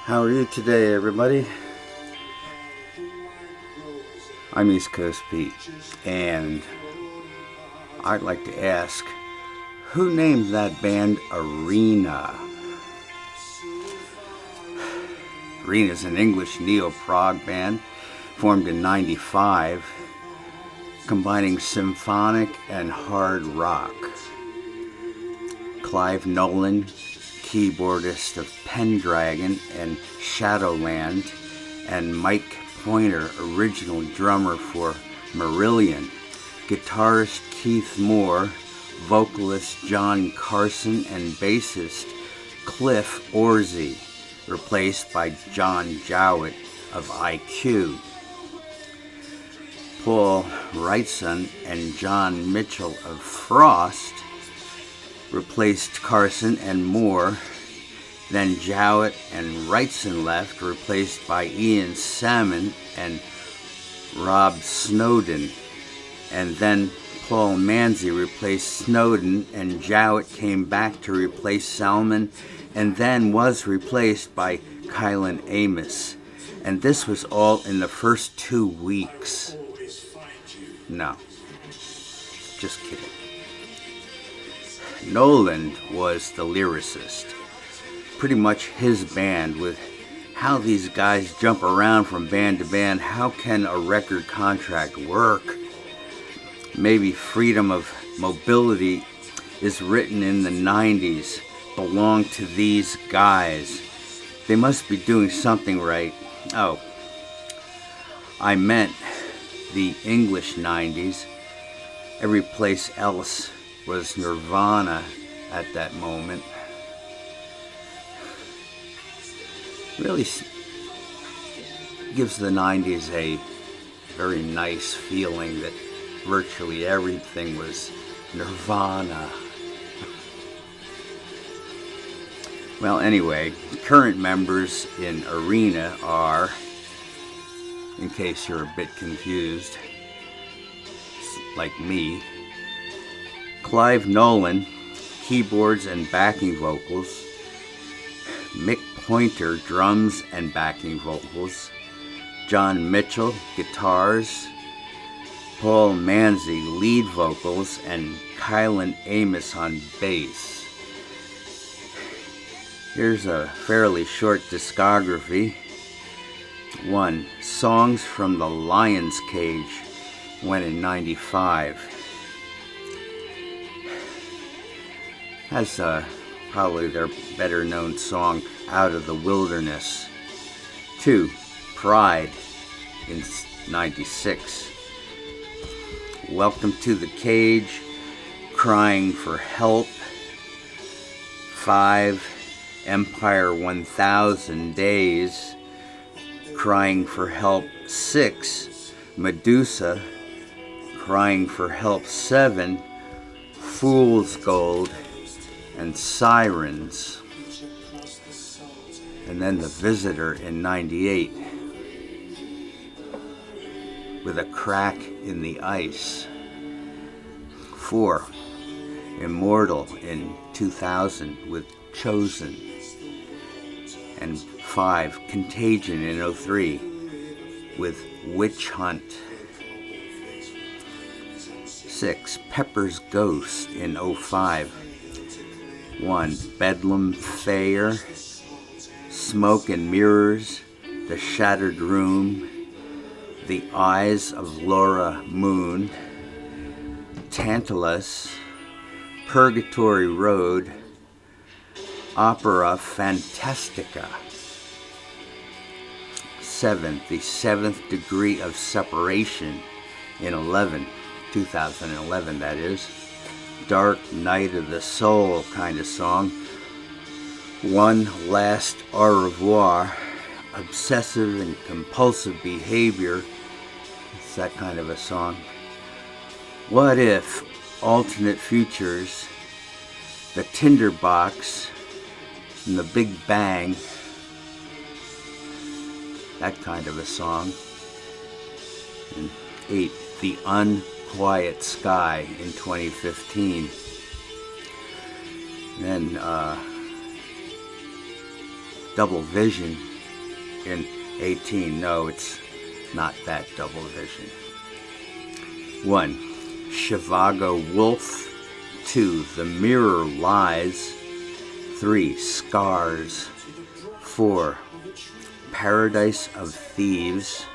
How are you today, everybody? I'm East Coast Pete, and I'd like to ask, who named that band Arena? Arena is an English neo-prog band formed in '95, combining symphonic and hard rock. Clive Nolan, keyboardist of Pendragon and Shadowland, and Mike Pointer, original drummer for Marillion, guitarist Keith Moore, vocalist John Carson, and bassist Cliff Orsey, replaced by John Jowett of IQ. Paul Wrightson and John Mitchell of Frost replaced Carson and Moore. Then Jowett and Wrightson left, replaced by Ian Salmon and Rob Snowden. And then Paul Manzi replaced Snowden, and Jowett came back to replace Salmon, and then was replaced by Kylan Amos. And this was all in the first 2 weeks. No, just kidding. Nolan was the lyricist. Pretty much his band, with how these guys jump around from band to band. How can a record contract work? Maybe Freedom of Mobility is written in the 90s, belonged to these guys. They must be doing something right. Oh, I meant the English 90s. Every place else was Nirvana at that moment. Really gives the 90s a very nice feeling that virtually everything was Nirvana. Well, anyway, current members in Arena are, in case you're a bit confused, like me, Clive Nolan, keyboards and backing vocals, Mick Pointer, drums and backing vocals, John Mitchell, guitars, Paul Manzi, lead vocals, and Kylan Amos on bass. Here's a fairly short discography. 1. Songs from the Lion's Cage, went in '95. Has probably their better known song, Out of the Wilderness. 2. Pride in '96. Welcome to the Cage, Crying for Help. 5. Empire 1000 Days, Crying for Help. 6. Medusa, Crying for Help. 7. Fool's Gold and Sirens. And then The Visitor in '98, with A Crack in the Ice. 4. Immortal in 2000 with Chosen. And 5. Contagion in '03 with Witch Hunt. 6. Pepper's Ghost in '05. 1. Bedlam Fair, Smoke and Mirrors, The Shattered Room, The Eyes of Laura Moon, Tantalus, Purgatory Road, Opera Fantastica. 7. The Seventh Degree of Separation in 2011 that is. Dark Night of the Soul kind of song. One Last Au Revoir, Obsessive and Compulsive Behavior. It's that kind of a song. What If, Alternate Futures, The Tinderbox, and The Big Bang. That kind of a song. And 8. The Unquiet Sky in 2015. Then Double Vision in 18. No, it's not that double vision. 1. Shivago Wolf. 2. The Mirror Lies. 3. Scars. 4. Paradise of Thieves.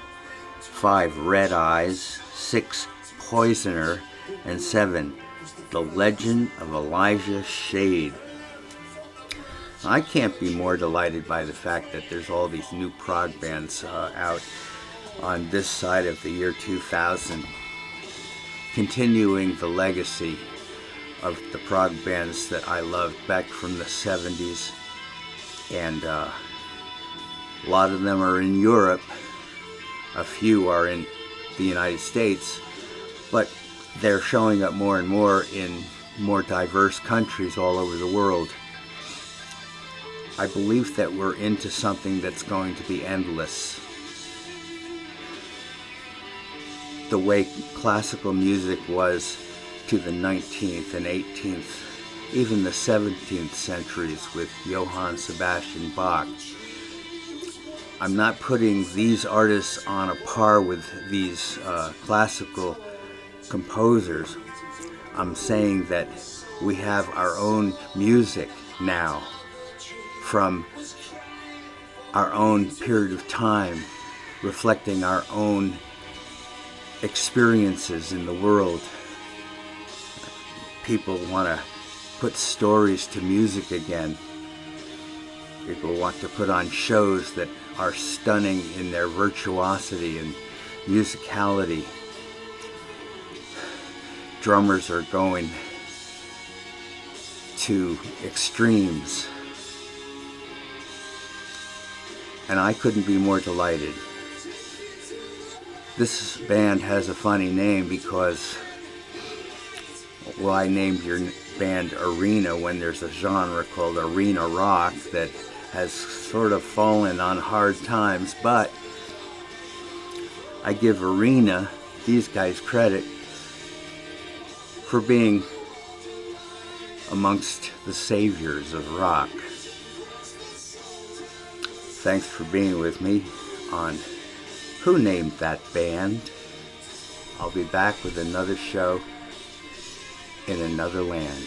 5. Red Eyes. 6. Poisoner. And 7. The Legend of Elijah Shade. I can't be more delighted by the fact that there's all these new prog bands out on this side of the year 2000, continuing the legacy of the prog bands that I loved back from the 70s. And a lot of them are in Europe, a few are in the United States, but they're showing up more and more in more diverse countries all over the world. I believe that we're into something that's going to be endless. The way classical music was to the 19th and 18th, even the 17th centuries with Johann Sebastian Bach. I'm not putting these artists on a par with these classical composers. I'm saying that we have our own music now from our own period of time, reflecting our own experiences in the world. People want to put stories to music again. People want to put on shows that are stunning in their virtuosity and musicality. Drummers are going to extremes. And I couldn't be more delighted. This band has a funny name because, well, I named your band Arena when there's a genre called arena rock that has sort of fallen on hard times, but I give Arena, these guys, credit for being amongst the saviors of rock. Thanks for being with me on Who Named That Band? I'll be back with another show in another land.